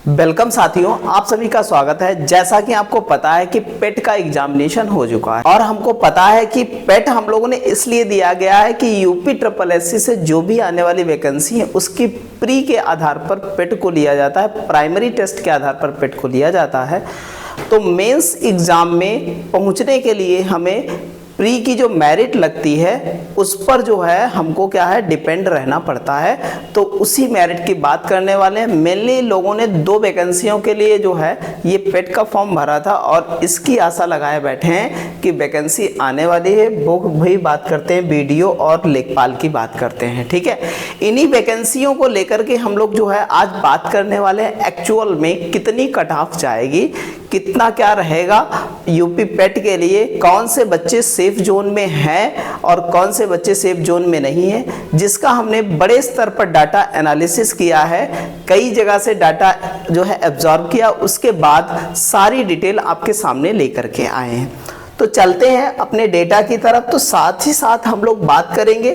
Welcome साथियों, आप सभी का स्वागत है। जैसा कि आपको पता है कि पेट का एग्जामिनेशन हो चुका है और हमको पता है कि पेट हम लोगों ने इसलिए दिया गया है कि यूपी ट्रिपल एससी से जो भी आने वाली वैकेंसी है उसकी प्री के आधार पर पेट को लिया जाता है, प्राइमरी टेस्ट के आधार पर पेट को लिया जाता है। तो मेंस एग्जाम में पहुंचने के लिए हमें प्री की जो मेरिट लगती है उस पर जो है हमको क्या है डिपेंड रहना पड़ता है। तो उसी मेरिट की बात करने वाले हैं। मेनली लोगों ने 2 वैकेंसियों के लिए जो है ये पेट का फॉर्म भरा था और इसकी आशा लगाए बैठे हैं कि वैकेंसी आने वाली है। वो भी बात करते हैं बीडीओ और लेखपाल की बात करते हैं, ठीक है। इन्हीं वैकेंसियों को लेकर के हम लोग जो है आज बात करने वाले हैं। एक्चुअल में कितनी कट ऑफ जाएगी, कितना क्या रहेगा यूपी पेट के लिए, कौन से बच्चे सेफ जोन में हैं और कौन से बच्चे सेफ जोन में नहीं हैं, जिसका हमने बड़े स्तर पर डाटा एनालिसिस किया है। कई जगह से डाटा जो है एब्जॉर्ब किया, उसके बाद सारी डिटेल आपके सामने लेकर के आए हैं। तो चलते हैं अपने डेटा की तरफ। तो साथ ही साथ हम लोग बात करेंगे।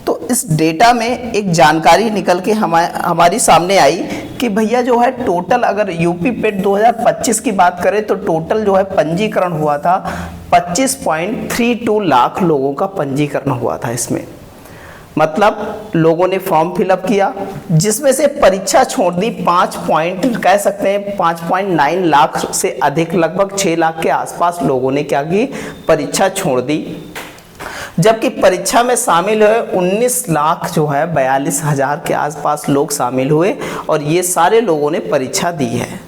तो इस डेटा में एक जानकारी निकल के हमारी सामने आई कि भैया जो है टोटल अगर यूपी पेट 2025 की बात करें तो टोटल जो है पंजीकरण हुआ था 25.32 लाख लोगों का पंजीकरण हुआ था। इसमें मतलब लोगों ने फॉर्म फिलअप किया, जिसमें से परीक्षा छोड़ दी 5.9 लाख से अधिक, लगभग 6 लाख के आसपास लोगों ने क्या की परीक्षा छोड़ दी। जबकि परीक्षा में शामिल हुए 19 लाख जो है 42,000 के आसपास लोग शामिल हुए और ये सारे लोगों ने परीक्षा दी है।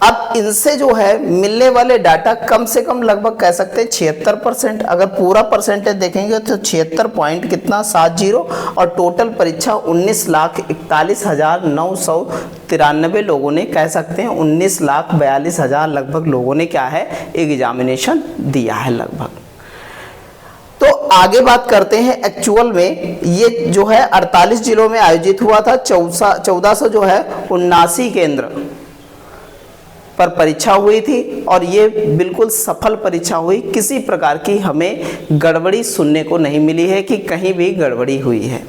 अब इनसे जो है मिलने वाले डाटा कम से कम लगभग कह सकते हैं 76%। अगर पूरा परसेंटेज देखेंगे तो 76 पॉइंट कितना 70 और टोटल परीक्षा 19,41,993 लोगों ने कह सकते हैं 19,42,000 लगभग लोगों ने क्या है एग्जामिनेशन दिया है लगभग। तो आगे बात करते हैं। एक्चुअल में ये जो है 48 जिलों में आयोजित हुआ था। 1400 जो है 79 केंद्र पर परीक्षा हुई थी और ये बिल्कुल सफल परीक्षा हुई। किसी प्रकार की हमें गड़बड़ी सुनने को नहीं मिली है कि कहीं भी गड़बड़ी हुई है।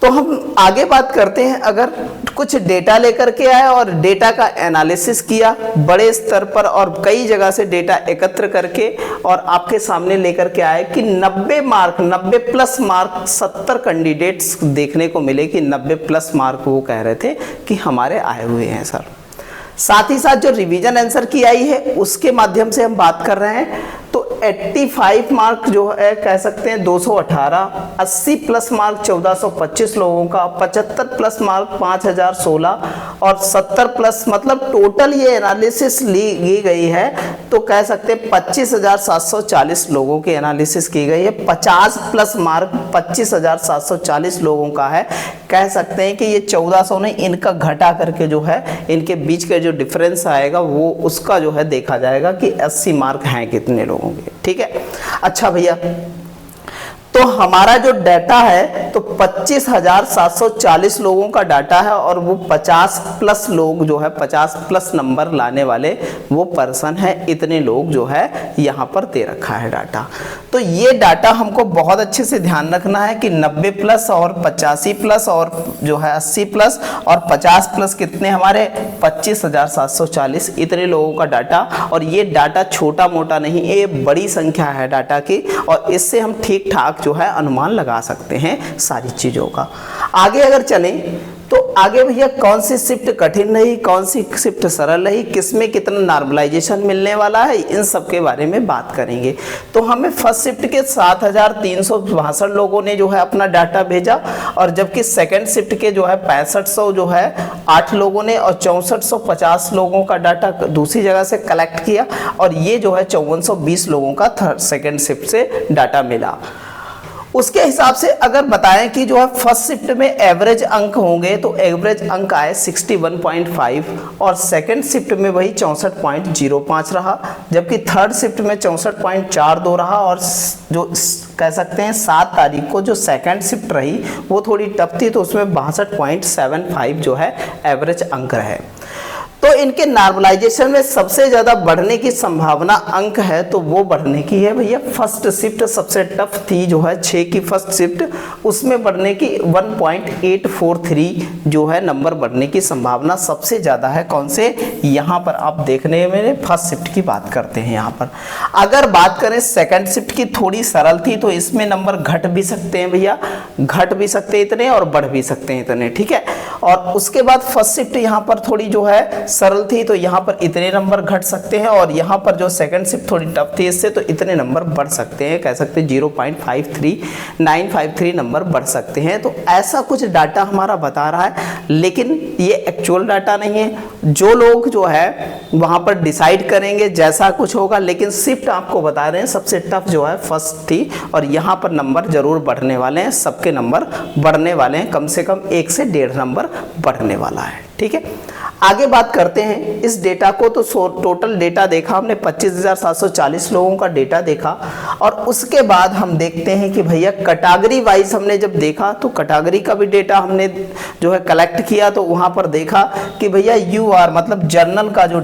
तो हम आगे बात करते हैं। अगर कुछ डेटा लेकर के आए और डेटा का एनालिसिस किया बड़े स्तर पर और कई जगह से डेटा एकत्र करके और आपके सामने लेकर के आए कि 90 प्लस मार्क 70 कैंडिडेट्स देखने को मिले कि 90 प्लस मार्क वो कह रहे थे कि हमारे आए हुए हैं सर। साथ ही साथ जो रिवीजन आंसर की आई है उसके माध्यम से हम बात कर रहे हैं। तो 85 मार्क जो है कह सकते हैं 218, 80 प्लस मार्क 1425 लोगों का, 75 प्लस मार्क 5016 और 70 प्लस मतलब टोटल ये एनालिसिस ली गई है तो कह सकते हैं 25,740 लोगों की एनालिसिस की गई है। 50 प्लस मार्क 25,740 लोगों का है। कह सकते हैं कि ये 1400 ने इनका घटा करके जो है इनके बीच का जो डिफरेंस आएगा वो उसका जो है देखा जाएगा कि 80 मार्क हैं कितने लोगों के, ठीक है। अच्छा भैया, तो हमारा जो डाटा है तो 25,740 लोगों का डाटा है और वो 50 प्लस लोग जो है 50 प्लस नंबर लाने वाले वो पर्सन है। इतने लोग जो है यहाँ पर दे रखा है डाटा। तो ये डाटा हमको बहुत अच्छे से ध्यान रखना है कि 90 प्लस और 85 प्लस और जो है 80 प्लस और 50 प्लस कितने हमारे 25,740 इतने लोगों का डाटा। और ये डाटा छोटा मोटा नहीं, ये बड़ी संख्या है डाटा की और इससे हम ठीक ठाक जो है अनुमान लगा सकते हैं सारी चीजों का। आगे अगर चलें तो आगे भैया कौन सी शिफ्ट कठिन रही, कौन सी शिफ्ट सरल रही, किसमें कितना नॉर्मलाइजेशन मिलने वाला है, इन सब के बारे में बात करेंगे। तो हमें फर्स्ट शिफ्ट के 7,362 लोगों ने जो है अपना डाटा भेजा और जबकि सेकंड शिफ्ट के जो है 6500 जो है 8 लोगों ने और 6450 लोगों का डाटा दूसरी जगह से कलेक्ट किया और ये जो है 5420 लोगों का सेकंड शिफ्ट से डाटा मिला। उसके हिसाब से अगर बताएं कि जो है फर्स्ट शिफ्ट में एवरेज अंक होंगे तो एवरेज अंक आए 61.5 और सेकंड शिफ्ट में वही 64.05 रहा, जबकि थर्ड शिफ्ट में 64.42 रहा और जो कह सकते हैं 7 तारीख को जो सेकंड शिफ्ट रही वो थोड़ी टफ थी तो उसमें 62.75 जो है एवरेज अंक रहे। तो इनके नॉर्मलाइजेशन में सबसे ज्यादा बढ़ने की संभावना अंक है तो वो बढ़ने की है भैया फर्स्ट शिफ्ट, सबसे टफ थी जो है 6 की फर्स्ट शिफ्ट, उसमें बढ़ने की 1.843 जो है नंबर बढ़ने की संभावना सबसे ज्यादा है। कौन से? यहाँ पर आप देखने में फर्स्ट शिफ्ट की बात करते हैं। यहाँ पर अगर बात करें सेकंड शिफ्ट की, थोड़ी सरल थी तो इसमें नंबर घट भी सकते हैं भैया, घट भी सकते हैं इतने और बढ़ भी सकते हैं इतने, ठीक है। और उसके बाद फर्स्ट शिफ्ट यहाँ पर थोड़ी जो है सरल थी तो यहाँ पर इतने नंबर घट सकते हैं, और यहाँ पर जो सेकंड शिफ्ट थोड़ी टफ थी इससे तो इतने नंबर बढ़ सकते हैं, कह सकते हैं 0.53953 नंबर बढ़ सकते हैं। तो ऐसा कुछ डाटा हमारा बता रहा है, लेकिन ये एक्चुअल डाटा नहीं है। जो लोग जो है वहाँ पर डिसाइड करेंगे जैसा कुछ होगा, लेकिन शिफ्ट आपको बता रहे हैं सबसे टफ जो है फर्स्ट थी, और यहाँ पर नंबर जरूर बढ़ने वाले हैं, सबके नंबर बढ़ने वाले हैं, कम से कम 1 से 1.5 नंबर बढ़ने वाला है, ठीक है। आगे बात करते हैं इस डेटा को। तो टोटल डेटा देखा हमने 25,740 लोगों का डेटा देखा, और उसके बाद हम देखते हैं कि भैया कैटेगरी वाइज हमने जब देखा तो कैटेगरी का भी डेटा हमने जो है कलेक्ट किया, तो वहाँ पर देखा कि भैया UR मतलब जर्नल का जो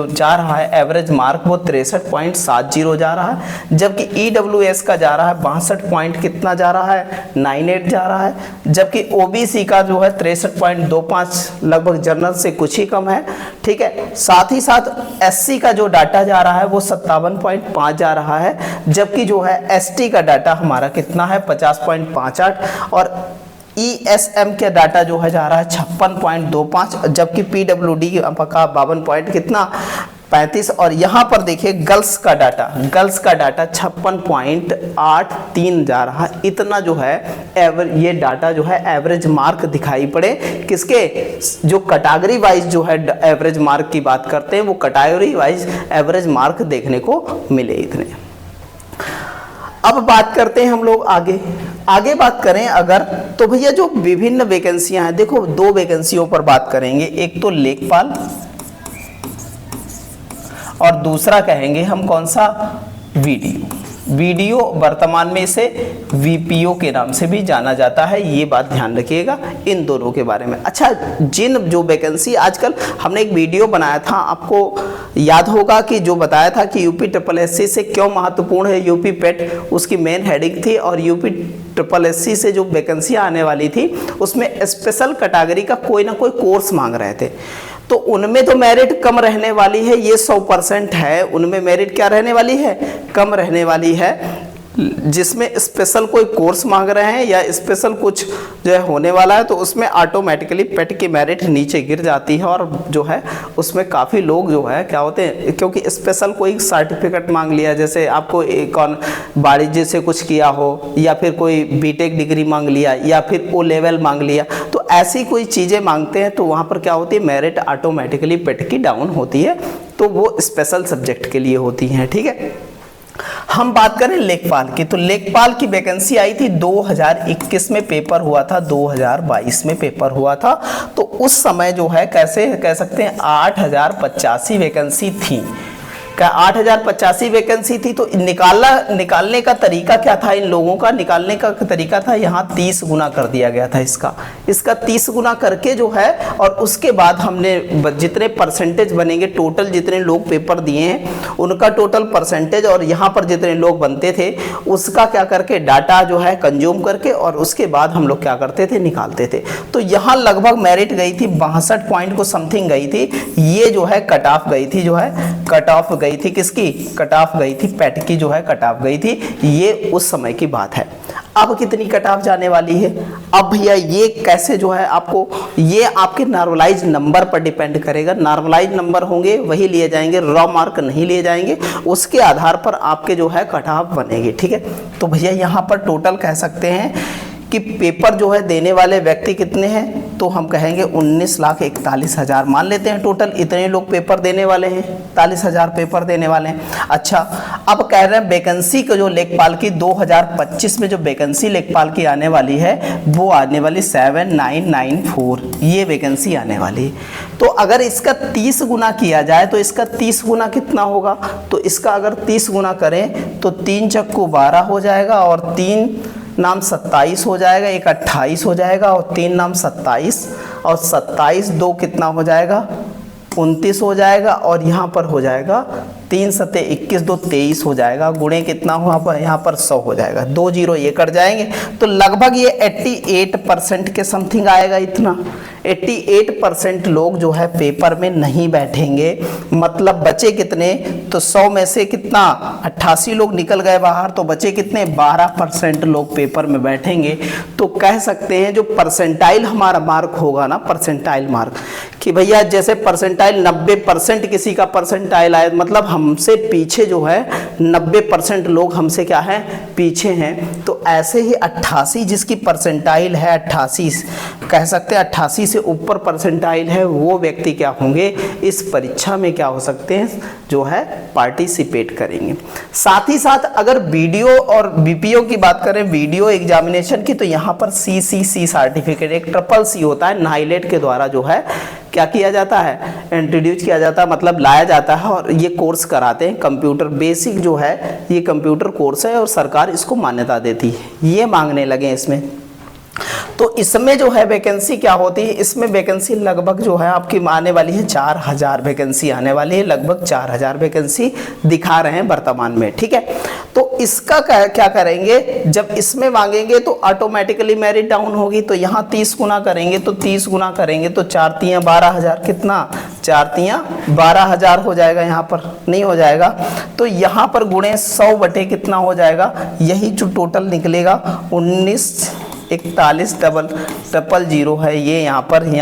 जा रहा है एवरेज मार्क वो 63.70 जा रहा है, जबकि EWS का जा रहा है 62 पॉइंट कितना जा रहा है 98 जा रहा है, जबकि OBC का जो है 63.25 लगभग जर्नल से कुछ ही कम है, ठीक है। साथ ही साथ SC का जो डाटा जा रहा है वो 57.5 जा रहा है, जबकि जो है ST का डाटा हमारा कितना है 50.58, और ESM के डाटा जो है जा रहा है 56.25, जबकि PWD का 52 पॉइंट कितना 35, और यहाँ पर देखिए गर्ल्स का डाटा 56.83 जा रहा है। इतना जो है ये डाटा जो है एवरेज मार्क दिखाई पड़े किसके, जो कैटेगरी वाइज जो है एवरेज मार्क की बात करते हैं, वो कैटेगरी वाइज एवरेज मार्क देखने को मिले इतने। अब बात करते हैं हम लोग आगे बात करें अगर, तो भैया जो विभिन्न वैकेंसियां हैं, देखो 2 वैकेंसियों पर बात करेंगे, एक तो लेखपाल और दूसरा कहेंगे हम कौन सा, वीडियो वर्तमान में इसे VPO के नाम से भी जाना जाता है, ये बात ध्यान रखिएगा इन दोनों के बारे में। अच्छा, जिन जो वैकेंसी आजकल हमने एक वीडियो बनाया था, आपको याद होगा कि जो बताया था कि UPSSC से क्यों महत्वपूर्ण है UP PET, उसकी मेन हेडिंग थी, और UPSSC से जो वैकेंसियाँ आने वाली थी उसमें स्पेशल कैटेगरी का कोई ना कोई कोर्स मांग रहे थे, तो उनमें तो मेरिट कम रहने वाली है, ये 100% है, उनमें मेरिट क्या रहने वाली है, कम रहने वाली है। जिसमें स्पेशल कोई कोर्स मांग रहे हैं या स्पेशल कुछ जो है होने वाला है, तो उसमें ऑटोमेटिकली पेट की मेरिट नीचे गिर जाती है, और जो है उसमें काफ़ी लोग जो है क्या होते हैं, क्योंकि स्पेशल कोई सर्टिफिकेट मांग लिया, जैसे आपको कौन वाणिज्य से कुछ किया हो, या फिर कोई बीटेक डिग्री मांग लिया, या फिर O लेवल मांग लिया, तो ऐसी कोई चीज़ें मांगते हैं, तो वहाँ पर क्या होती है, मेरिट ऑटोमेटिकली पेट की डाउन होती है, तो वो स्पेशल सब्जेक्ट के लिए होती हैं, ठीक है। हम बात करें लेखपाल की, तो लेखपाल की वैकेंसी आई थी 2021 में, पेपर हुआ था 2022 में पेपर हुआ था, तो उस समय जो है कैसे कह सकते हैं 8085 वैकेंसी थी, 8085 वैकेंसी थी। तो निकालने का तरीका क्या था, इन लोगों का निकालने का तरीका था, यहाँ 30 गुना कर दिया गया था इसका 30 गुना करके जो है, और उसके बाद हमने जितने परसेंटेज बनेंगे, टोटल जितने लोग पेपर दिए हैं उनका टोटल परसेंटेज, और यहाँ पर जितने लोग बनते थे उसका क्या करके डाटा जो है कंज्यूम करके, और उसके बाद हम लोग क्या करते थे, निकालते थे। तो यहाँ लगभग मेरिट गई थी 62 पॉइंट को समथिंग गई थी, ये जो है कट ऑफ गई थी, जो है कट ऑफ गई थी, किसकी कट ऑफ गई थी, पेट की जो है कट ऑफ गई थी, ये उस समय की बात है। अब कितनी कट ऑफ जाने वाली है, अब भैया ये कैसे जो है आपको, ये आपके नॉर्मलाइज नंबर पर डिपेंड करेगा, नॉर्मलाइज नंबर होंगे वही लिए जाएंगे, रॉ मार्क नहीं लिए जाएंगे, उसके आधार पर आपके जो है कट ऑफ बनेगी, ठीक है। तो भैया यहाँ पर टोटल कह सकते हैं कि पेपर जो है देने वाले व्यक्ति कितने हैं, तो हम कहेंगे 19,41,000 मान लेते हैं टोटल, इतने लोग पेपर देने वाले हैं, 41,000 पेपर देने वाले हैं। अच्छा, अब कह रहे हैं वैकेंसी को जो लेखपाल की 2025 में जो वैकेंसी लेखपाल की आने वाली है वो आने वाली 7994, ये वैकेंसी आने वाली है। तो अगर इसका 30 गुना किया जाए तो इसका 30 गुना कितना होगा, तो इसका अगर 30 गुना करें तो 3 चक्कू 12 हो जाएगा, और 3 नाम 27 हो जाएगा, एक 28 हो जाएगा, और 3 नाम 27, और 27 2 कितना हो जाएगा 29 हो जाएगा और यहाँ पर हो जाएगा 3 सते 21, 2 23 हो जाएगा, गुणे कितना हुआ पर यहाँ पर 100 हो जाएगा, 2 जीरो ये कट जाएंगे, तो लगभग ये 88% के समथिंग आएगा। इतना 88% लोग जो है पेपर में नहीं बैठेंगे, मतलब बचे कितने, तो 100 में से कितना 88 लोग निकल गए बाहर, तो बचे कितने 12% लोग पेपर में बैठेंगे। तो कह सकते हैं जो परसेंटाइल हमारा मार्क होगा ना, परसेंटाइल मार्क, कि भैया जैसे परसेंटाइल 90% किसी का परसेंटाइल आए, मतलब हमसे पीछे जो है 90% लोग हमसे क्या है, पीछे हैं। तो ऐसे ही 88 जिसकी परसेंटाइल है 88, कह सकते हैं 88 से ऊपर परसेंटाइल है, वो व्यक्ति क्या होंगे, इस परीक्षा में क्या हो सकते हैं, जो है पार्टिसिपेट करेंगे। साथ ही साथ अगर वीडियो और बीपीओ की बात करें, वीडियो एग्जामिनेशन की, तो यहाँ पर CCC सर्टिफिकेट, एक ट्रिपल C होता है, नाइलेट के द्वारा जो है क्या किया जाता है, इंट्रोड्यूस किया जाता है, मतलब लाया जाता है, और ये कोर्स कराते हैं। कंप्यूटर बेसिक जो है ये कंप्यूटर कोर्स है और सरकार इसको मान्यता देती है, ये मांगने लगे इसमें। तो इसमें जो है वैकेंसी क्या होती है, इसमें वैकेंसी लगभग जो है आपकी आने वाली है 4000 वैकेंसी आने वाली है, लगभग 4000 वैकेंसी दिखा रहे हैं वर्तमान में, ठीक है। तो इसका क्या करेंगे, जब इसमें मांगेंगे तो ऑटोमेटिकली मेरिट डाउन होगी, तो यहाँ 30 गुना करेंगे, तो 30 गुना करेंगे तो 4 तियां 12,000, कितना 4 तियां 12,000 हो जाएगा, यहाँ पर नहीं हो जाएगा, तो यहाँ पर गुणे 100 बटे कितना हो जाएगा, यही जो टोटल निकलेगा 1941 ट्रिपल जीरो है, ये यहाँ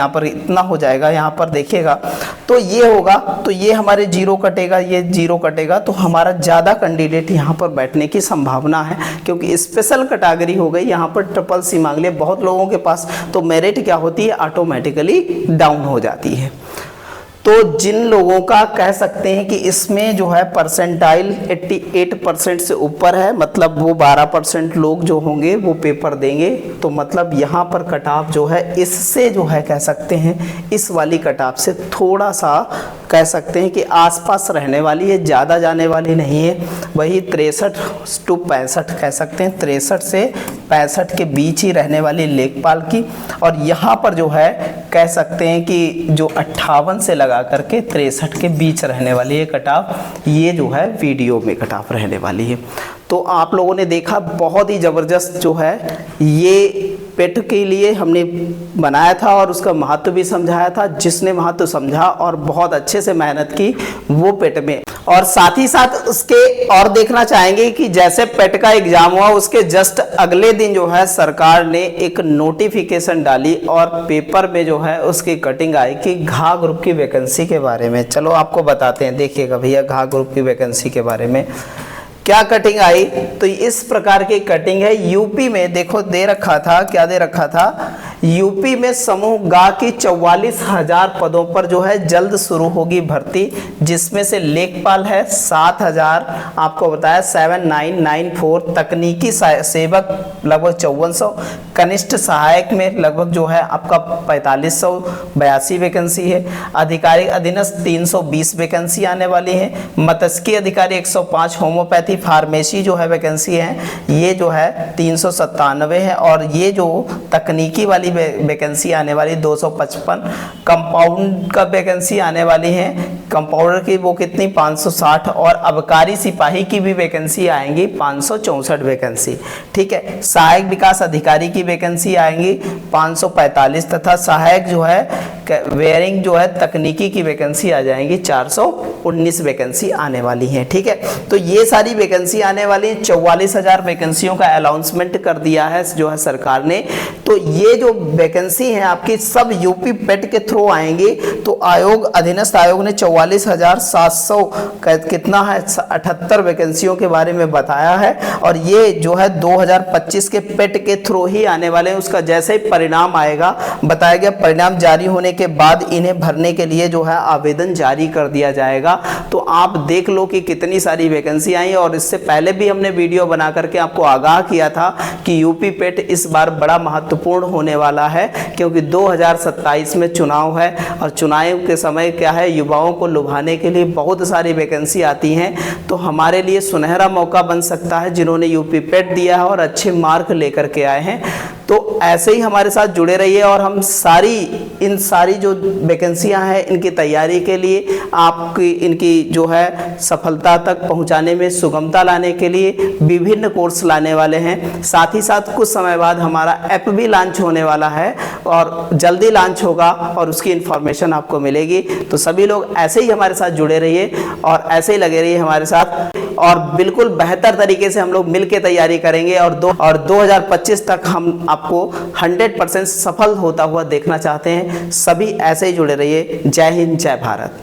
पर इतना हो जाएगा, यहाँ पर देखिएगा तो ये होगा, तो ये हमारे जीरो कटेगा, ये जीरो कटेगा, तो हमारा ज़्यादा कैंडिडेट यहाँ पर बैठने की संभावना है, क्योंकि स्पेशल कैटेगरी हो गई, यहाँ पर ट्रिपल C मांग लिया बहुत लोगों के पास, तो मेरिट क्या होती है, ऑटोमेटिकली डाउन हो जाती है। तो जिन लोगों का कह सकते हैं कि इसमें जो है परसेंटाइल 88% से ऊपर है, मतलब वो 12% लोग जो होंगे वो पेपर देंगे, तो मतलब यहाँ पर कट ऑफ जो है इससे जो है कह सकते हैं इस वाली कट ऑफ से थोड़ा सा कह सकते हैं कि आसपास रहने वाली है, ज़्यादा जाने वाली नहीं है, वही 63 to 65 कह सकते हैं, 63 से 65 के बीच ही रहने वाली लेखपाल की। और यहाँ पर जो है कह सकते हैं कि जो 58 से लगा करके 63 के बीच रहने वाली है कट ऑफ, ये जो है वीडियो में कट ऑफ रहने वाली है। तो आप लोगों ने देखा बहुत ही ज़बरदस्त जो है ये पेट के लिए हमने बनाया था और उसका महत्व भी समझाया था, जिसने महत्व समझा और बहुत अच्छे से मेहनत की वो पेट में। और साथ ही साथ उसके और देखना चाहेंगे कि जैसे पेट का एग्जाम हुआ उसके जस्ट अगले दिन जो है सरकार ने एक नोटिफिकेशन डाली और पेपर में जो है उसकी कटिंग आई कि घा ग्रुप की वैकेंसी के बारे में। चलो आपको बताते हैं, देखिएगा भैया घा ग्रुप की वैकेंसी के बारे में क्या कटिंग आई। तो इस प्रकार की कटिंग है, यूपी में देखो दे रखा था, क्या दे रखा था, यूपी में समूह गा की 44,000 पदों पर जो है जल्द शुरू होगी भर्ती, जिसमें से लेखपाल है 7,000, आपको बताया 7994, तकनीकी सेवक लगभग 5400, कनिष्ठ सहायक में लगभग जो है आपका 4582 वैकेंसी है, अधिकारी अधीनस्थ 320 वैकेंसी आने वाली है, मत्स्य अधिकारी 105, होम्योपैथी फार्मेसी जो है वैकेंसी है ये जो है 397 है, और ये जो तकनीकी वाली वैकेंसी आने वाली 255, कंपाउंड का वैकेंसी आने वाली है, कंपाउंडर की वो कितनी 560, और अबकारी सिपाही की भी वैकेंसी आएंगी 564 वैकेंसी, ठीक है। सहायक विकास अधिकारी की वैकेंसी आएंगी 545, तथा सहायक जो है वेयरिंग जो है तकनीकी की वैकेंसी आ जाएंगी 419 वैकेंसी आने वाली है, ठीक है। तो ये सारी वैकेंसी आने वाली 44,000 वैकेंसियों का अनाउंसमेंट कर दिया है जो है सरकार ने। तो ये जो वैकेंसी है आपकी सब यूपी पेट के थ्रू आएंगी। तो आयोग अधीनस्थ आयोग ने 44,700 कितना है 78 वैकेंसियों के बारे में बताया है, और ये जो है 2025 के पेट के थ्रू ही आने वाले हैं। उसका जैसे ही परिणाम आएगा, बताया गया परिणाम जारी होने के बाद इन्हें भरने के लिए जो है आवेदन जारी कर दिया जाएगा। तो आप देख लो कि कितनी सारी वैकेंसी आई, और इससे पहले भी हमने वीडियो बना करके आपको आगाह किया था कि यूपी पेट इस बार बड़ा महत्वपूर्ण होने वाला है, क्योंकि 2027 में चुनाव है, और चुनाव के समय क्या है युवाओं को लुभाने के लिए बहुत सारी वैकेंसी आती हैं। तो हमारे लिए सुनहरा मौका बन सकता है, जिन्होंने यूपी पेट दिया है और अच्छे मार्क लेकर के आए हैं। तो ऐसे ही हमारे साथ जुड़े रहिए और हम इन सारी जो वैकेंसियां हैं इनकी तैयारी के लिए, आपकी इनकी जो है सफलता तक पहुंचाने में सुगमता लाने के लिए विभिन्न कोर्स लाने वाले हैं। साथ ही साथ कुछ समय बाद हमारा ऐप भी लॉन्च होने वाला है और जल्दी लॉन्च होगा और उसकी इन्फॉर्मेशन आपको मिलेगी। तो सभी लोग ऐसे ही हमारे साथ जुड़े रहिए और ऐसे ही लगे रहिए हमारे साथ, और बिल्कुल बेहतर तरीके से हम लोग मिलकर तैयारी करेंगे और 2025 तक हम आपको 100% सफल होता हुआ देखना चाहते हैं। सभी ऐसे ही जुड़े रहिए। जय हिंद, जय भारत।